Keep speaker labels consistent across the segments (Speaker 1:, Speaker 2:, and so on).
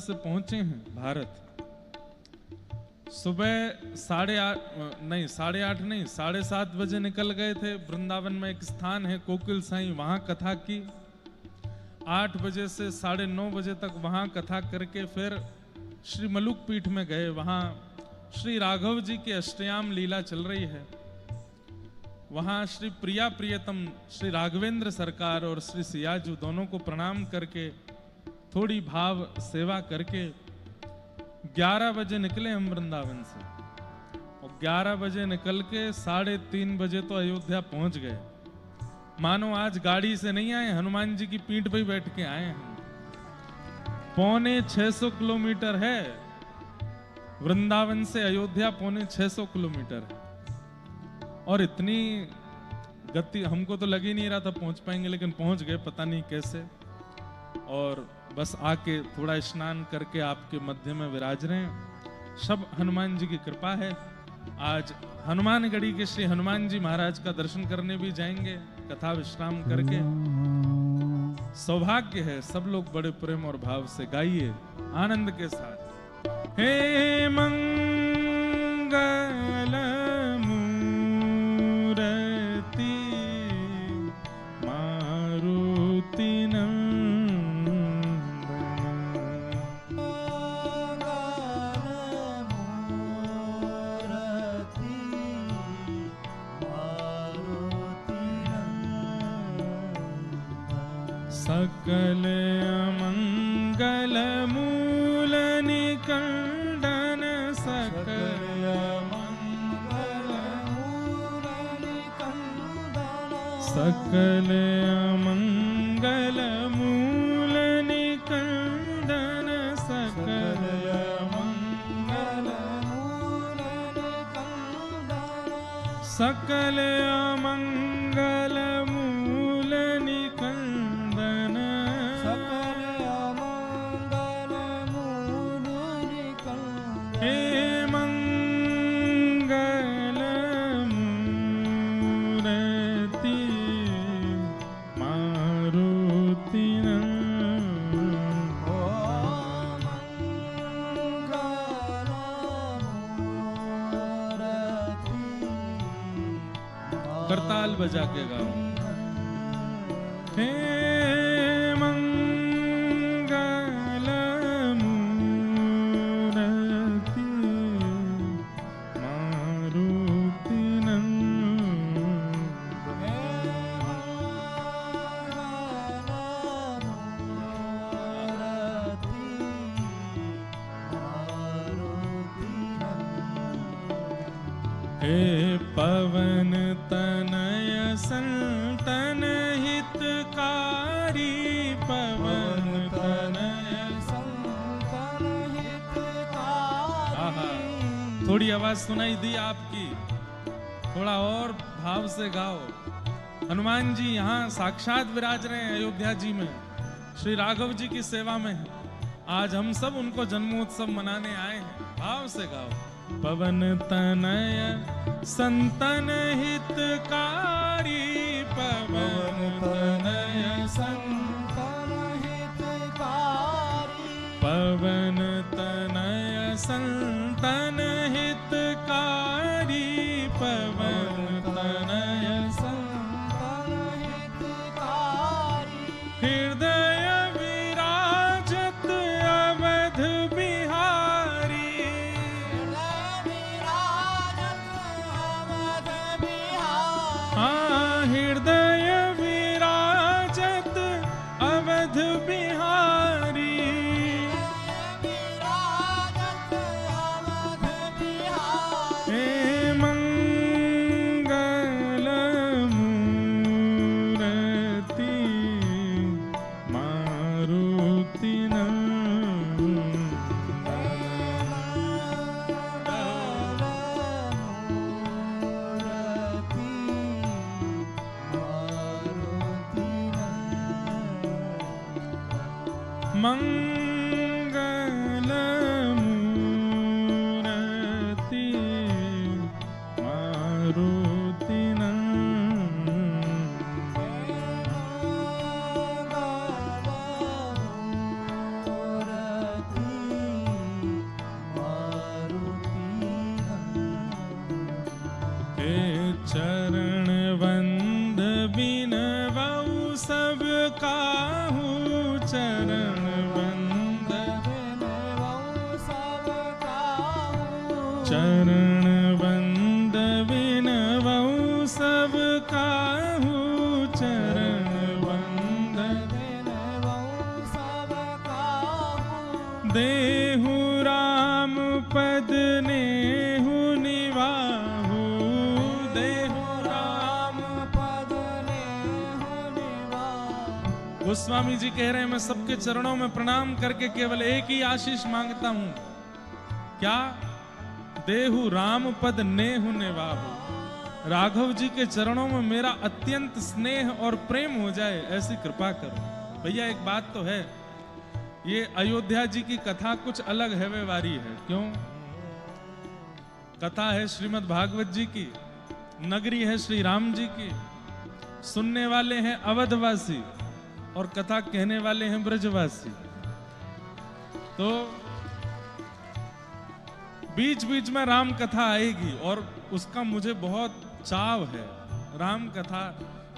Speaker 1: से पहुंचे हैं भारत। सुबह 8:30 नहीं 7:30 बजे निकल गए थे। वृंदावन में एक स्थान है कोकिल साईं, वहां कथा की। 8 बजे से 9:30 बजे तक वहां कथा करके फिर श्री मलुक पीठ में गए। वहां श्री राघव जी की अष्टयाम लीला चल रही है। वहां श्री प्रिया प्रियतम श्री राघवेंद्र सरकार और श्री सियाजू दोनों को प्रणाम करके थोड़ी भाव सेवा करके 11 बजे निकले हम वृंदावन से। और 11 बजे निकल के 3:30 बजे तो अयोध्या पहुंच गए। मानो आज गाड़ी से नहीं आए, हनुमान जी की पीठ पे बैठ के आए हैं। 650 किलोमीटर है वृंदावन से अयोध्या, 650 किलोमीटर है। और इतनी गति हमको तो लग ही नहीं रहा था पहुंच पाएंगे, लेकिन पहुंच गए पता नहीं कैसे। और बस आके थोड़ा स्नान करके आपके मध्य में विराज रहे हैं। सब हनुमान जी की कृपा है। आज हनुमानगढ़ी के श्री हनुमान जी महाराज का दर्शन करने भी जाएंगे कथा विश्राम करके। सौभाग्य है, सब लोग बड़े प्रेम और भाव से गाइए आनंद के साथ। हे मंगल मूर्ति मारुति सकल अमंगल मूल निकंदन, सकल अमंगल मूल निकंदन, सकल अमंगल मूल निकंदन, सकल अमंगल मूल निकंदन, सकल अमंगल मूल निकंदन, सकल अमंगल मूल निकंदन। हे मंगल मूर्ति मारुति करताल बजा के गाओ। हे मंगल मूर्ति मारुति हे पवन तनय संतन हितकारी, पवन तनय संतन हितकारी। थोड़ी आवाज सुनाई दी आपकी, थोड़ा और भाव से गाओ। हनुमान जी यहाँ साक्षात विराज रहे हैं अयोध्या जी में, श्री राघव जी की सेवा में है। आज हम सब उनको जन्मोत्सव मनाने आए हैं, भाव से गाओ। पवन तनय संतन हितकारी, पवन तनय संतन हितकारी, पवन तनय संतन हितकारी, पवन तनय संतन हितकारी। हृदय विराजत अवध बिहारी, हृदय विराजत अवध बिहारी, हे मंगल मूर्ति मारुति मंगल मूर्ति मारुति चरण बंद विनवऊ सब काहू, चरण बंद
Speaker 2: विनवऊ सब काहू।
Speaker 1: देहु राम पद नेहु निवाहु, देहु
Speaker 2: राम पद नेहु निवाहु।
Speaker 1: गोस्वामी जी कह रहे हैं मैं सबके चरणों में प्रणाम करके केवल एक ही आशीष मांगता हूं, क्या? देहु राम पद नेहु निवाहु, राघव जी के चरणों में मेरा अत्यंत स्नेह और प्रेम हो जाए, ऐसी कृपा करो। भैया एक बात तो है, ये अयोध्या जी की कथा कुछ अलग है व्यवहारी है। क्यों? कथा है श्रीमद् भागवत जी की, नगरी है श्री राम जी की, सुनने वाले हैं अवधवासी और कथा कहने वाले हैं ब्रजवासी। तो बीच बीच में राम कथा आएगी और उसका मुझे बहुत चाव है। राम कथा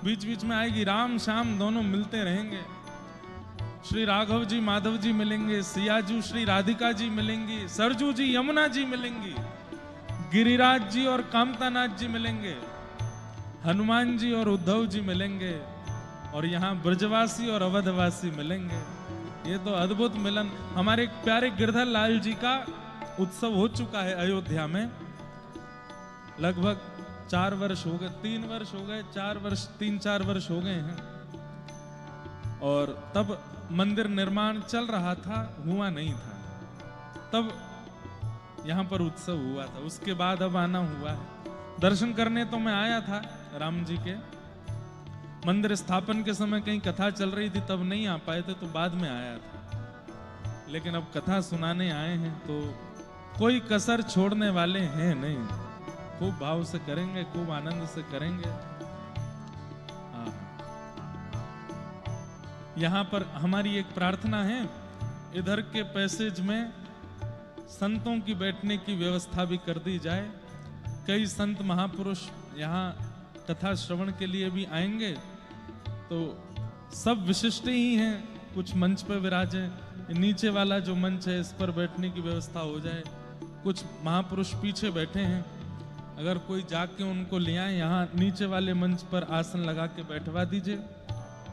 Speaker 1: बीच बीच में आएगी, राम श्याम दोनों मिलते रहेंगे। श्री राघव जी माधव जी मिलेंगे, सियाजू श्री राधिका जी मिलेंगी, सरजू जी यमुना जी मिलेंगी, गिरिराज जी और कामतानाथ जी मिलेंगे, हनुमान जी और उद्धव जी मिलेंगे, और यहाँ ब्रजवासी और अवधवासी मिलेंगे। ये तो अद्भुत मिलन। हमारे प्यारे गिरधर लाल जी का उत्सव हो चुका है अयोध्या में, लगभग 4 वर्ष हो गए, 3 वर्ष हो गए, 4 वर्ष 3-4 वर्ष हो गए हैं। और तब मंदिर निर्माण चल रहा था, हुआ नहीं था, तब यहाँ पर उत्सव हुआ था। उसके बाद अब आना हुआ है। दर्शन करने तो मैं आया था राम जी के, मंदिर स्थापन के समय कहीं कथा चल रही थी तब नहीं आ पाए थे, तो बाद में आया था। लेकिन अब कथा सुनाने आए हैं तो कोई कसर छोड़ने वाले हैं नहीं, खूब भाव से करेंगे, खूब आनंद से करेंगे। यहाँ पर हमारी एक प्रार्थना है, इधर के पैसेज में संतों की बैठने की व्यवस्था भी कर दी जाए। कई संत महापुरुष यहाँ कथा श्रवण के लिए भी आएंगे, तो सब विशिष्ट ही हैं, कुछ मंच पर विराजे, नीचे वाला जो मंच है इस पर बैठने की व्यवस्था हो जाए। कुछ महापुरुष पीछे बैठे हैं, अगर कोई जाके उनको ले आए, यहाँ नीचे वाले मंच पर आसन लगा के बैठवा दीजिए।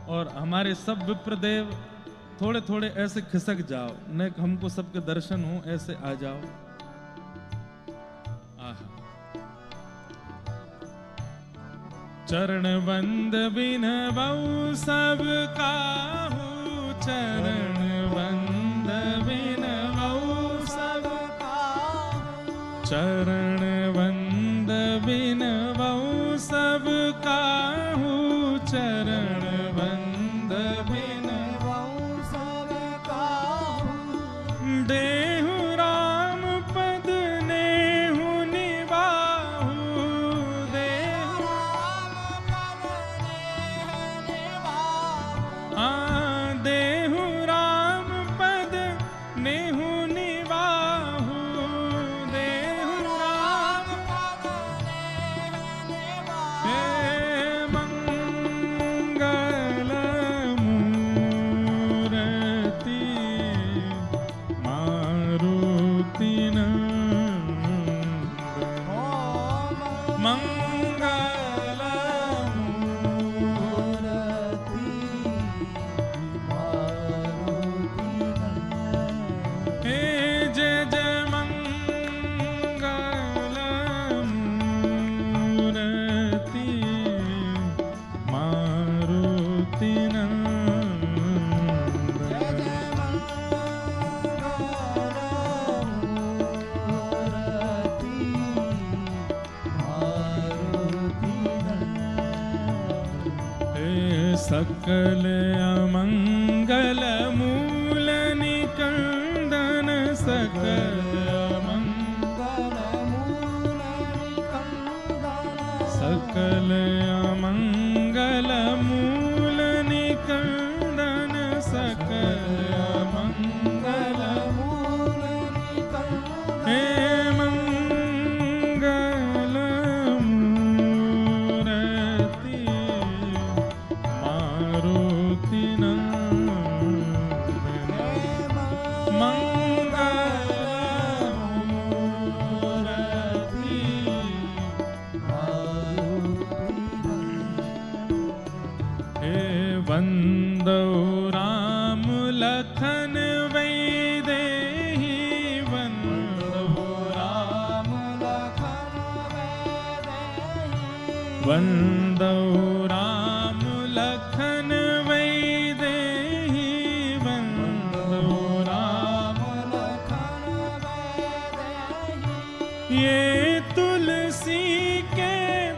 Speaker 1: और हमारे सब विप्रदेव थोड़े थोड़े ऐसे खिसक जाओ, न हमको सबके दर्शन हो, ऐसे आ जाओ। चरण बंद बिनवऊ सब काहू, चरण बंद बिनवऊ सब
Speaker 2: काहू।
Speaker 1: चरण बंद बिनवऊ सब काहू, चरण बंद
Speaker 2: बिनवऊ सब काहू।
Speaker 1: देहु राम पद नेहु निवाहु, देहु
Speaker 2: राम पद नेहु निवाहु।
Speaker 1: देहु राम पद नेहु निवाहु, देहु राम
Speaker 2: पद नेहु निवाहु।
Speaker 1: हे मंगल मूरति मारुति नंदन, मंगल
Speaker 2: मूरति मारुति नंदन।
Speaker 1: हे जय जय मंगल मूरति मारुति नंदन।
Speaker 2: जय जय मूरति मारुति नंदन।
Speaker 1: हे सकल अमंगल मूल निकंदन, सकल
Speaker 2: मंगल मूल निकंदन।
Speaker 1: सकल अमंगल मूल निकंदन, सकल अमंगल
Speaker 2: मूल निकंदन।
Speaker 1: हे मंगल मूरति मारुति नंदन, मंगल वंदो राम लखन वैदेही वंदो राम
Speaker 2: लखन वैदेही
Speaker 1: ये तुलसी के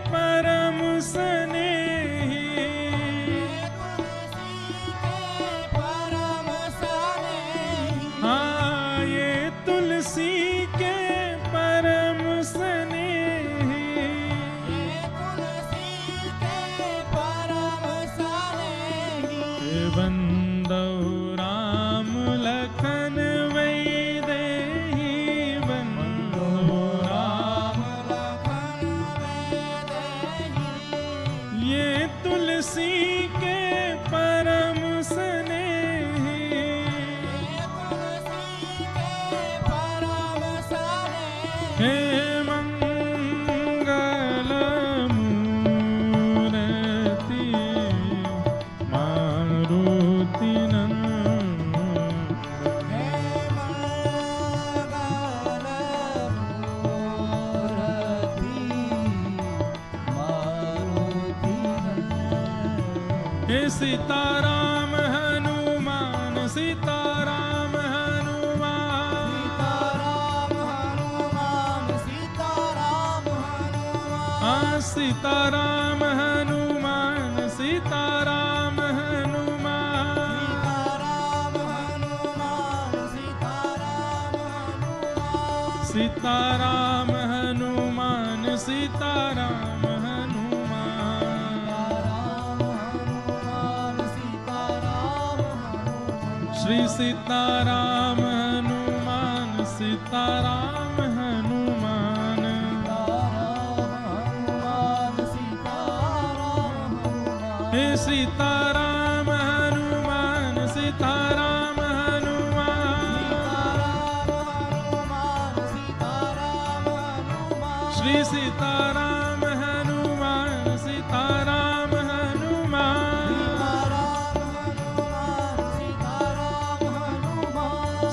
Speaker 1: परम स्नेही
Speaker 2: परम स्नेही
Speaker 1: हाँ ये तुलसी के परम स्नेही
Speaker 2: तुलसी के परम स्नेही
Speaker 1: वंदो राम लखन वैदेही वंदो राम
Speaker 2: लखन वैदेही
Speaker 1: ये तुलसी के परम स्नेही
Speaker 2: तुलसी के परम स्नेही
Speaker 1: हे मंगल मूर्ति मारुति नंदन
Speaker 2: हे मंगल मूर्ति मारुति नंदन
Speaker 1: हे सीताराम हनुमान सीताराम हनुमान
Speaker 2: सीताराम हनुमान
Speaker 1: सीताराम हनुमान सीताराम हनुमान
Speaker 2: सीताराम
Speaker 1: सीताराम
Speaker 2: हनुमान
Speaker 1: हनुमान सीताराम हनुमान श्री सीताराम हनुमान सीताराम हनुमान हे सीताराम हनुमान सीताराम हनुमान श्री सीताराम हनुमान सीताराम हनुमान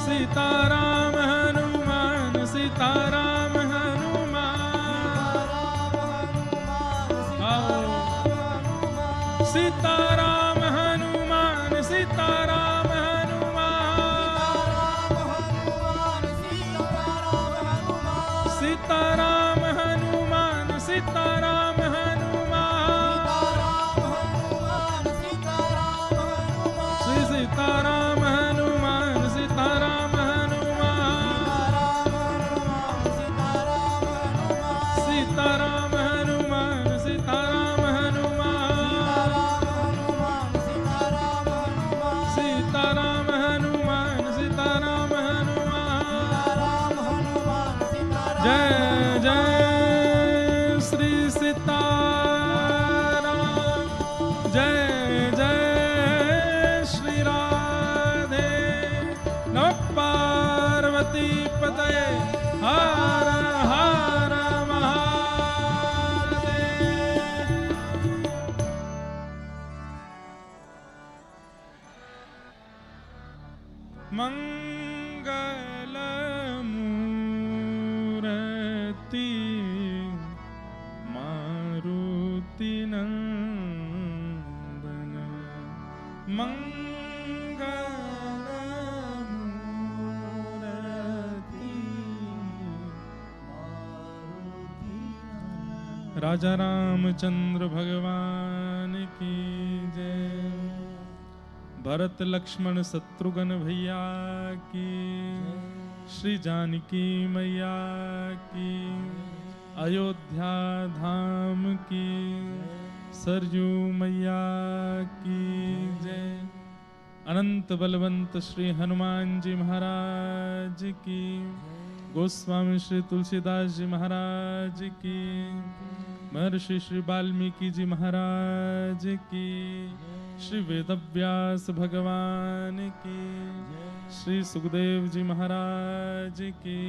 Speaker 1: सीताराम हनुमान सीताराम हनुमान आओ सीताराम हनुमान सीताराम हनुमान सीताराम हनुमान सीताराम हनुमान श्री सीताराम हनुमान सीताराम हनुमान सीताराम हनुमान सीताराम हनुमान सीताराम हनुमान सीताराम हनुमान जय जय श्री सीताराम जय जय श्री राधे नमः पार्वती पतये हर हर महादेव मंगल मूर्ति मारुति नंदन मंगल मूर्ति राजा रामचंद्र भगवान की जय भरत लक्ष्मण शत्रुघ्न भैया की श्री जानकी मैया की अयोध्या धाम की सरयू मैया की जय अनंत बलवंत श्री हनुमान जी महाराज की गोस्वामी श्री तुलसीदास जी महाराज की महर्षि श्री वाल्मीकि जी महाराज की श्री वेदव्यास भगवान की श्री सुखदेव जी महाराज की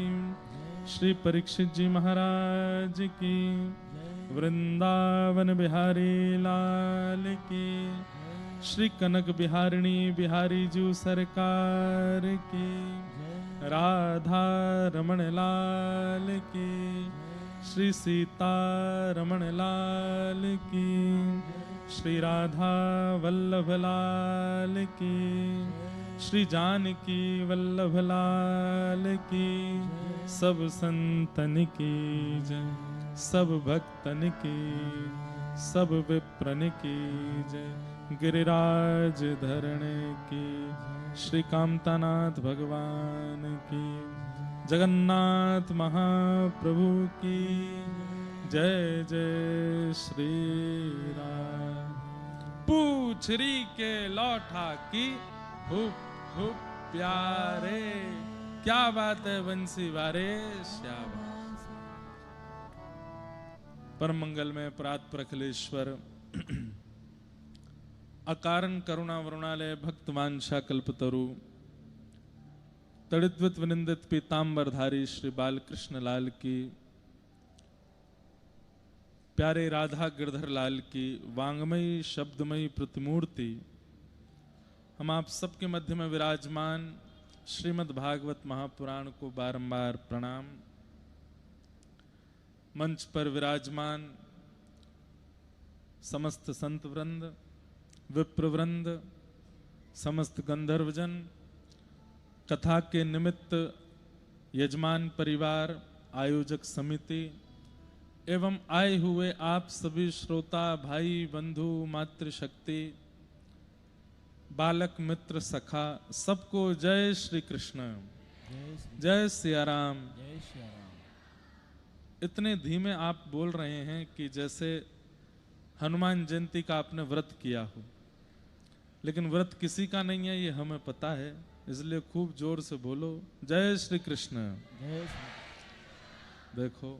Speaker 1: श्री परीक्षित जी महाराज की वृंदावन बिहारी लाल की श्री कनक बिहारिणी बिहारी जी सरकार की राधा रमण लाल की श्री सीता रमण लाल की, श्री राधा वल्लभ लाल की, श्री जानकी वल्लभ लाल की, सब संतन की जय, सब भक्तन की, सब विप्रन की जय, गिरिराज धरण की, श्री कामतानाथ भगवान की, जगन्नाथ महाप्रभु की जय जय श्री राम। पूछरी के लौठा की हुप हुप प्यारे, क्या बात है बंसी वारे श्याम। परम मंगल में प्रात प्रखलेश्वर, अकारण करुणा वरुणालय भक्तवांशा कल्पतरु, तड़िद्वित विनिंदित पीतांबरधारी श्री बालकृष्ण लाल की, प्यारे राधा गिरधर लाल की वांगमयी शब्दमयी प्रतिमूर्ति, हम आप सबके मध्य में विराजमान श्रीमद् भागवत महापुराण को बारंबार प्रणाम। मंच पर विराजमान समस्त संत वृंद, विप्र वृंद, समस्त गंधर्वजन, कथा के निमित्त यजमान परिवार, आयोजक समिति एवं आए हुए आप सभी श्रोता भाई बंधु मातृशक्ति, बालक मित्र सखा, सबको जय श्री कृष्ण, जय सिया राम।
Speaker 2: जय श्री राम।
Speaker 1: इतने धीमे आप बोल रहे हैं कि जैसे हनुमान जयंती का आपने व्रत किया हो, लेकिन व्रत किसी का नहीं है ये हमें पता है, इसलिए खूब जोर से बोलो जय श्री कृष्ण।
Speaker 2: जय श्री।
Speaker 1: देखो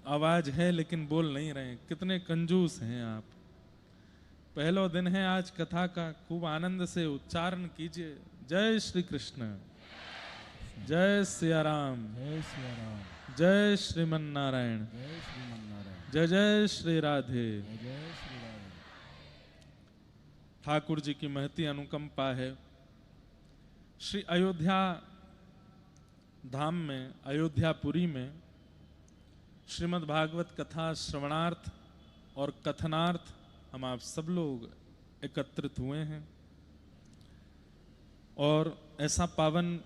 Speaker 1: आवाज है लेकिन बोल नहीं रहे, कितने कंजूस हैं आप। पहला दिन है आज कथा का, खूब आनंद से उच्चारण कीजिए जय श्री कृष्ण, जय सिया राम,
Speaker 2: जय श्री राम।
Speaker 1: जय श्रीमन नारायण,
Speaker 2: जय श्रीमन नारायण।
Speaker 1: जय जय श्री राधे।
Speaker 2: जय जय श्री राम।
Speaker 1: ठाकुर जी की महती अनुकंपा है। श्री अयोध्या धाम में, अयोध्यापुरी में श्रीमद् भागवत कथा श्रवणार्थ और कथनार्थ हम आप सब लोग एकत्रित हुए हैं, और ऐसा पावन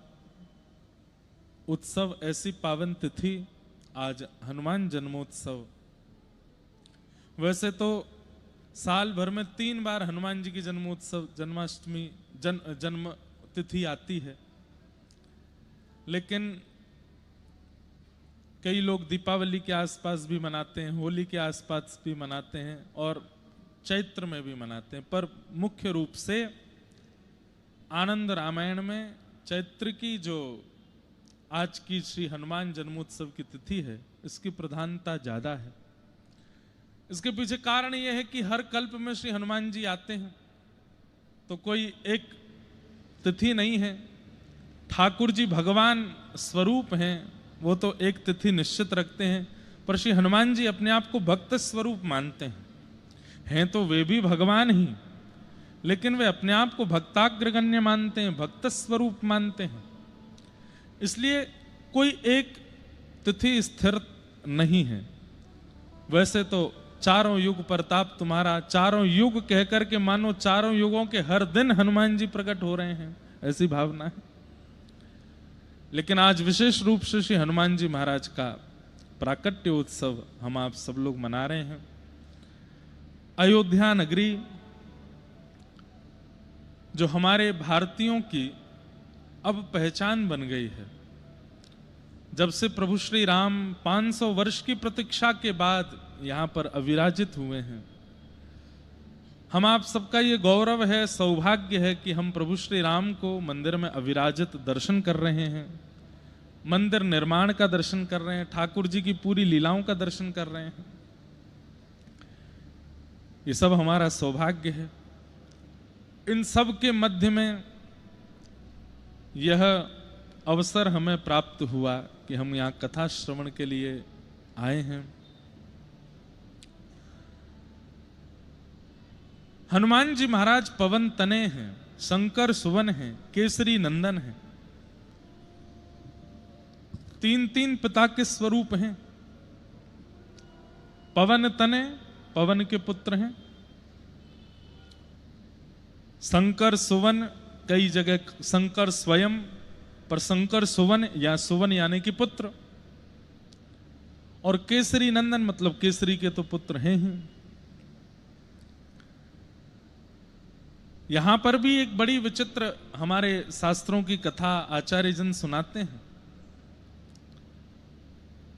Speaker 1: उत्सव, ऐसी पावन तिथि आज हनुमान जन्मोत्सव। वैसे तो साल भर में 3 बार हनुमान जी की जन्मोत्सव, जन्माष्टमी, जन्म तिथि आती है, लेकिन कई लोग दीपावली के आसपास भी मनाते हैं, होली के आसपास भी मनाते हैं और चैत्र में भी मनाते हैं, पर मुख्य रूप से आनंद रामायण में चैत्र की जो आज की श्री हनुमान जन्मोत्सव की तिथि है, इसकी प्रधानता ज्यादा है। इसके पीछे कारण यह है कि हर कल्प में श्री हनुमान जी आते हैं, तो कोई एक तिथि नहीं है। ठाकुर जी भगवान स्वरूप हैं, वो तो एक तिथि निश्चित रखते हैं, पर श्री हनुमान जी अपने आप को भक्त स्वरूप मानते हैं तो वे भी भगवान ही, लेकिन वे अपने आप को भक्ताग्रगण्य मानते हैं, भक्त स्वरूप मानते हैं। इसलिए कोई एक तिथि स्थिर नहीं है। वैसे तो चारों युग प्रताप तुम्हारा, चारों युग कहकर के मानो चारों युगों के हर दिन हनुमान जी प्रकट हो रहे हैं, ऐसी भावना है। लेकिन आज विशेष रूप से श्री हनुमान जी महाराज का प्राकट्य उत्सव हम आप सब लोग मना रहे हैं। अयोध्या नगरी जो हमारे भारतीयों की अब पहचान बन गई है, जब से प्रभु श्री राम 500 वर्ष की प्रतीक्षा के बाद यहां पर अविराजित हुए हैं, हम आप सबका ये गौरव है, सौभाग्य है कि हम प्रभु श्री राम को मंदिर में अविराजित दर्शन कर रहे हैं, मंदिर निर्माण का दर्शन कर रहे हैं, ठाकुर जी की पूरी लीलाओं का दर्शन कर रहे हैं। ये सब हमारा सौभाग्य है। इन सब के मध्य में यह अवसर हमें प्राप्त हुआ कि हम यहाँ कथा श्रवण के लिए आए हैं। हनुमान जी महाराज पवन तने हैं, शंकर सुवन हैं, केसरी नंदन हैं, 3 पिता के स्वरूप हैं। पवन तने, पवन के पुत्र हैं। शंकर सुवन, कई जगह शंकर स्वयं, पर शंकर सुवन या सुवन यानी कि पुत्र। और केसरी नंदन मतलब केसरी के तो पुत्र हैं ही। यहां पर भी एक बड़ी विचित्र हमारे शास्त्रों की कथा आचार्य जन सुनाते हैं।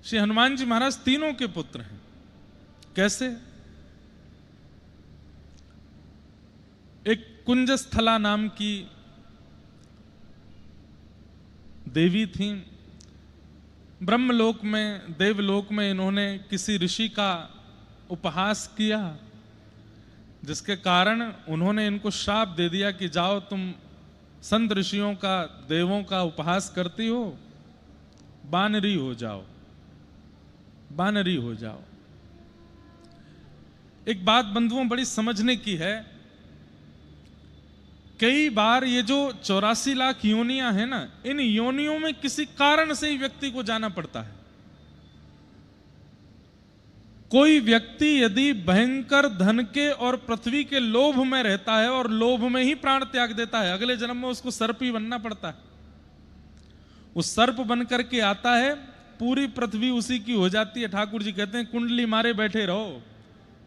Speaker 1: श्री हनुमान जी महाराज तीनों के पुत्र हैं। कैसे? एक कुंजस्थला नाम की देवी थी। ब्रह्मलोक में, देवलोक में इन्होंने किसी ऋषि का उपहास किया, जिसके कारण उन्होंने इनको श्राप दे दिया कि जाओ तुम संत ऋषियों का, देवों का उपहास करती हो, बानरी हो जाओ, बानरी हो जाओ। एक बात बंधुओं बड़ी समझने की है, कई बार ये जो 84 लाख योनियां हैं ना, इन योनियों में किसी कारण से ही व्यक्ति को जाना पड़ता है। कोई व्यक्ति यदि भयंकर धन के और पृथ्वी के लोभ में रहता है और लोभ में ही प्राण त्याग देता है, अगले जन्म में उसको सर्प ही बनना पड़ता है। उस सर्प बन करके आता है, पूरी पृथ्वी उसी की हो जाती है। ठाकुर जी कहते हैं कुंडली मारे बैठे रहो,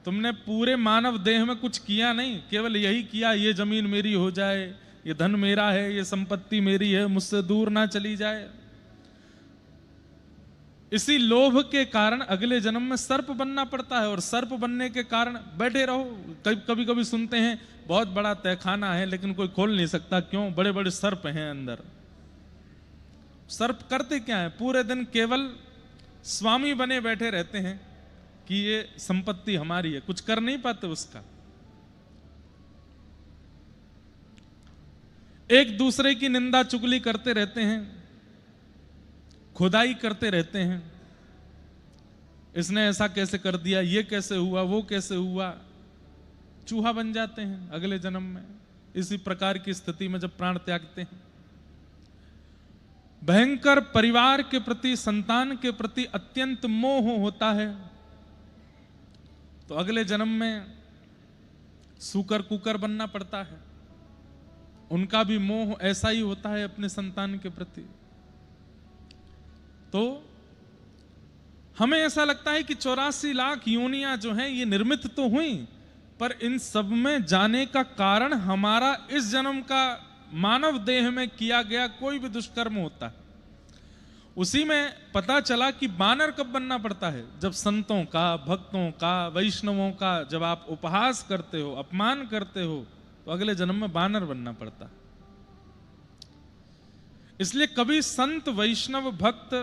Speaker 1: तुमने पूरे मानव देह में कुछ किया नहीं, केवल यही किया ये जमीन मेरी हो जाए, ये धन मेरा है, ये संपत्ति मेरी है, मुझसे दूर ना चली जाए। इसी लोभ के कारण अगले जन्म में सर्प बनना पड़ता है। और सर्प बनने के कारण बैठे रहो। कभी कभी सुनते हैं बहुत बड़ा तहखाना है लेकिन कोई खोल नहीं सकता, क्यों? बड़े बड़े सर्प हैं अंदर। सर्प करते क्या है? पूरे दिन केवल स्वामी बने बैठे रहते हैं कि ये संपत्ति हमारी है, कुछ कर नहीं पाते उसका। एक दूसरे की निंदा चुगली करते रहते हैं, खुदाई करते रहते हैं। इसने ऐसा कैसे कर दिया, ये कैसे हुआ, वो कैसे हुआ। चूहा बन जाते हैं अगले जन्म में, इसी प्रकार की स्थिति में जब प्राण त्यागते हैं। भयंकर परिवार के प्रति, संतान के प्रति अत्यंत मोह होता है, तो अगले जन्म में सूकर कुकर बनना पड़ता है। उनका भी मोह ऐसा ही होता है अपने संतान के प्रति। तो हमें ऐसा लगता है कि 84 लाख योनियां जो हैं ये निर्मित तो हुई, पर इन सब में जाने का कारण हमारा इस जन्म का मानव देह में किया गया कोई भी दुष्कर्म होता है। उसी में पता चला कि बानर कब बनना पड़ता है, जब संतों का, भक्तों का, वैष्णवों का जब आप उपहास करते हो, अपमान करते हो, तो अगले जन्म में बानर बनना पड़ता है। इसलिए कभी संत, वैष्णव, भक्त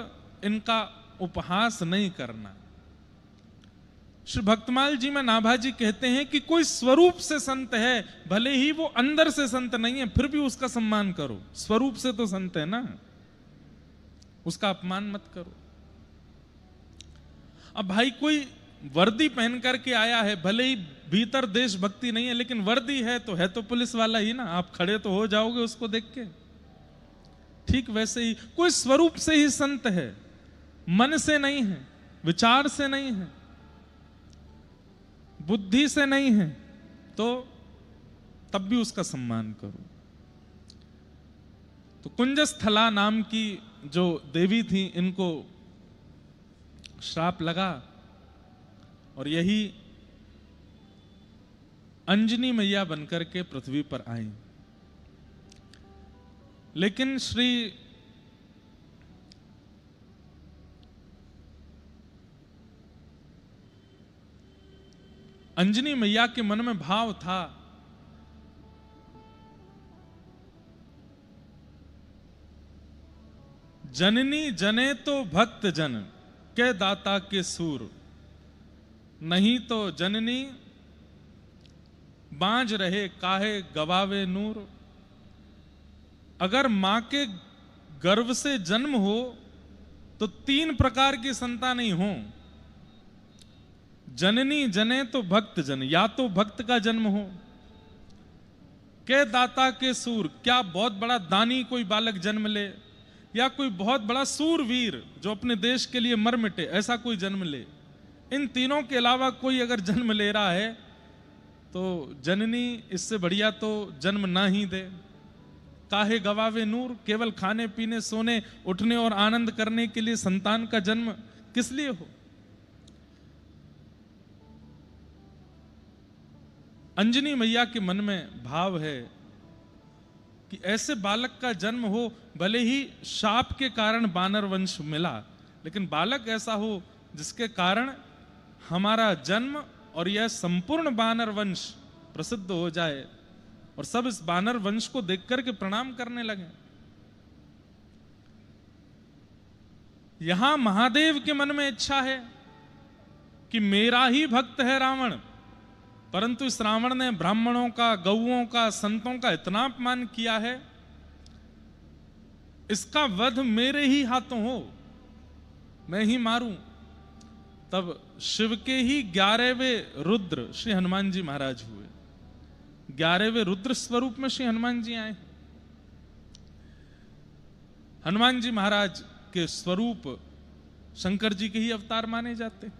Speaker 1: इनका उपहास नहीं करना। श्री भक्तमाल जी में नाभाजी कहते हैं कि कोई स्वरूप से संत है, भले ही वो अंदर से संत नहीं है, फिर भी उसका सम्मान करो। स्वरूप से तो संत है ना, उसका अपमान मत करो। अब भाई कोई वर्दी पहन करके आया है, भले ही भीतर देशभक्ति नहीं है, लेकिन वर्दी है तो पुलिस वाला ही ना, आप खड़े तो हो जाओगे उसको देख के। ठीक वैसे ही कोई स्वरूप से ही संत है, मन से नहीं है, विचार से नहीं है, बुद्धि से नहीं है, तो तब भी उसका सम्मान करो। तो कुंजस्थला नाम की जो देवी थी, इनको श्राप लगा और यही अंजनी मैया बनकर के पृथ्वी पर आई। लेकिन श्री अंजनी मैया के मन में भाव था जननी जने तो भक्त जन के दाता के सूर, नहीं तो जननी बांझ रहे काहे गवावे नूर। अगर मां के गर्भ से जन्म हो तो 3 प्रकार की संतानें हो। जननी जने तो भक्त जन, या तो भक्त का जन्म हो, के दाता के सूर, क्या बहुत बड़ा दानी कोई बालक जन्म ले, या कोई बहुत बड़ा सूरवीर जो अपने देश के लिए मर मिटे, ऐसा कोई जन्म ले, इन तीनों के अलावा कोई अगर जन्म ले रहा है तो जननी इससे बढ़िया तो जन्म ना ही दे। काहे गवावे नूर, केवल खाने पीने सोने उठने और आनंद करने के लिए संतान का जन्म किस लिए हो। अंजनी मैया के मन में भाव है कि ऐसे बालक का जन्म हो, भले ही शाप के कारण वानर वंश मिला, लेकिन बालक ऐसा हो जिसके कारण हमारा जन्म और यह संपूर्ण वानर वंश प्रसिद्ध हो जाए और सब इस वानर वंश को देख करके प्रणाम करने लगे। यहां महादेव के मन में इच्छा है कि मेरा ही भक्त है रावण, परंतु इस रावण ने ब्राह्मणों का, गौओं का, संतों का इतना अपमान किया है, इसका वध मेरे ही हाथों हो, मैं ही मारूं। तब शिव के ही 11वें रुद्र श्री हनुमान जी महाराज हुए। 11वें रुद्र स्वरूप में श्री हनुमान जी आए। हनुमान जी महाराज के स्वरूप शंकर जी के ही अवतार माने जाते।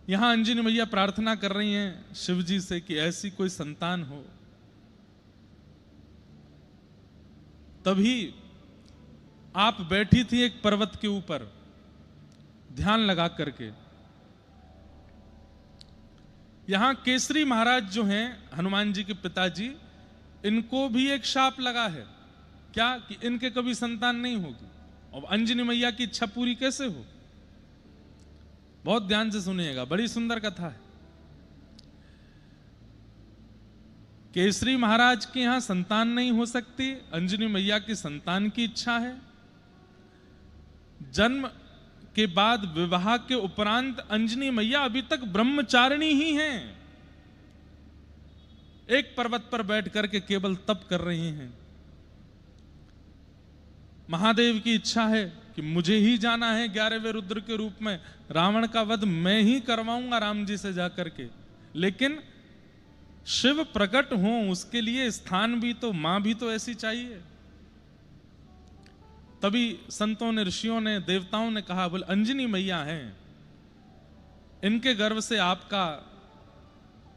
Speaker 1: यहां अंजनी मैया प्रार्थना कर रही हैं शिव जी से कि ऐसी कोई संतान हो। तभी आप बैठी थी एक पर्वत के ऊपर ध्यान लगा करके। यहां केसरी महाराज जो हैं हनुमान जी के पिताजी, इनको भी एक शाप लगा है क्या कि इनके कभी संतान नहीं होगी। और अंजनी मैया की इच्छा पूरी कैसे हो, बहुत ध्यान से सुनिएगा, बड़ी सुंदर कथा है। केसरी महाराज के यहां संतान नहीं हो सकती, अंजनी मैया की संतान की इच्छा है। जन्म के बाद विवाह के उपरांत अंजनी मैया अभी तक ब्रह्मचारिणी ही हैं, एक पर्वत पर बैठ करके केवल तप कर रही हैं। महादेव की इच्छा है कि मुझे ही जाना है 11वें रुद्र के रूप में, रावण का वध मैं ही करवाऊंगा राम जी से जाकर के, लेकिन शिव प्रकट हो उसके लिए स्थान भी तो, मां भी तो ऐसी चाहिए। तभी संतों ने, ऋषियों ने, देवताओं ने कहा, बोले अंजनी मैया हैं, इनके गर्भ से आपका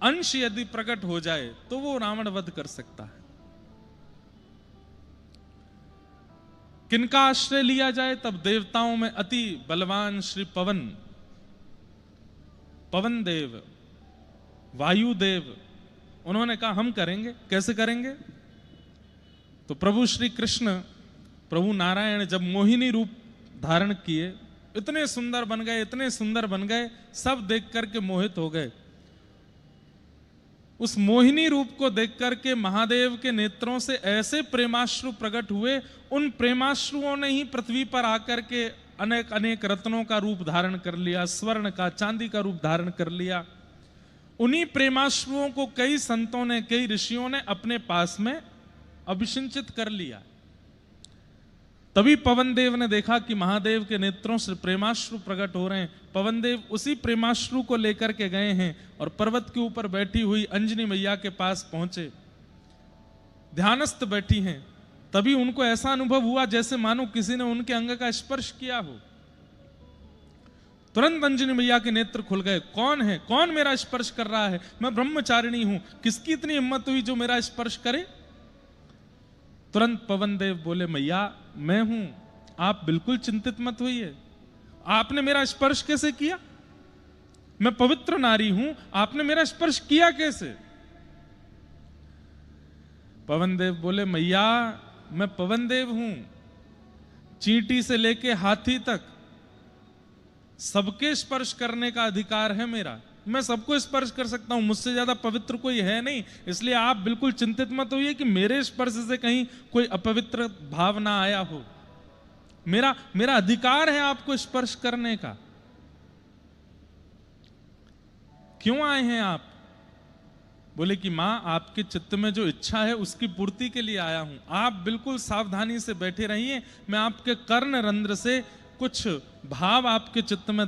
Speaker 1: अंश यदि प्रकट हो जाए तो वो रावण वध कर सकता है। किनका आश्रय लिया जाए, तब देवताओं में अति बलवान श्री पवन देव, वायुदेव, उन्होंने कहा हम करेंगे। कैसे करेंगे? तो प्रभु श्री कृष्ण, प्रभु नारायण जब मोहिनी रूप धारण किए, इतने सुंदर बन गए, इतने सुंदर बन गए, सब देख करके मोहित हो गए। उस मोहिनी रूप को देख करके महादेव के नेत्रों से ऐसे प्रेमाश्रु प्रकट हुए, उन प्रेमाश्रुओं ने ही पृथ्वी पर आकर के अनेक अनेक रत्नों का रूप धारण कर लिया, स्वर्ण का, चांदी का रूप धारण कर लिया। उन्हीं प्रेमाश्रुओं को कई संतों ने, कई ऋषियों ने अपने पास में अभिषिंचित कर लिया। तभी पवन देव ने देखा कि महादेव के नेत्रों से प्रेमाश्रु प्रकट हो रहे हैं। पवन देव उसी प्रेमाश्रु को लेकर के गए हैं और पर्वत के ऊपर बैठी हुई अंजनी मैया के पास पहुंचे। ध्यानस्थ बैठी हैं, तभी उनको ऐसा अनुभव हुआ जैसे मानो किसी ने उनके अंग का स्पर्श किया हो। तुरंत अंजनी मैया के नेत्र खुल गए। कौन है, कौन मेरा स्पर्श कर रहा है? मैं ब्रह्मचारिणी हूं, किसकी इतनी हिम्मत हुई जो मेरा स्पर्श करे? तुरंत पवन देव बोले, मैया मैं हूं, आप बिल्कुल चिंतित मत होइए। आपने मेरा स्पर्श कैसे किया? मैं पवित्र नारी हूं, आपने मेरा स्पर्श किया कैसे? पवन देव बोले, मैया मैं पवन देव हूं, चींटी से लेके हाथी तक सबके स्पर्श करने का अधिकार है मेरा, मैं सबको स्पर्श कर सकता हूं, मुझसे ज्यादा पवित्र कोई है नहीं। इसलिए आप बिल्कुल चिंतित मत होइए कि मेरे स्पर्श से कहीं कोई अपवित्र भाव ना आया हो। मेरा अधिकार है आपको स्पर्श करने का। क्यों आए हैं आप? बोले कि मां आपके चित्त में जो इच्छा है उसकी पूर्ति के लिए आया हूं। आप बिल्कुल सावधानी से बैठे रहिए, मैं आपके कर्ण रंध्र से कुछ भाव आपके चित्त में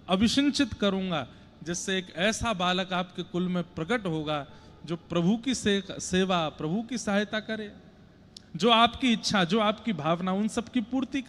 Speaker 1: अभिषिंचित करूंगा, जिससे एक ऐसा बालक आपके कुल में प्रकट होगा जो प्रभु की सेवा, प्रभु की सहायता करे, जो आपकी इच्छा, जो आपकी भावना, उन सब की पूर्ति